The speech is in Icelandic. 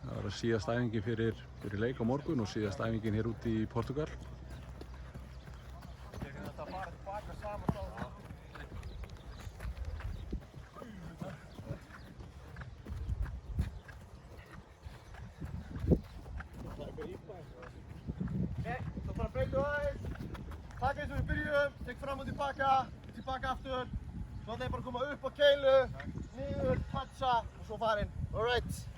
Það var síðast æfingin fyrir leik á morgun og síðast æfingin hér úti í Portugal. Svo bara breytum aðeins, taka eins og við byrjum, tek fram og tilbaka aftur. Svo ætla ég bara að koma upp á keilu, niður, toucha og svo farin. Alright.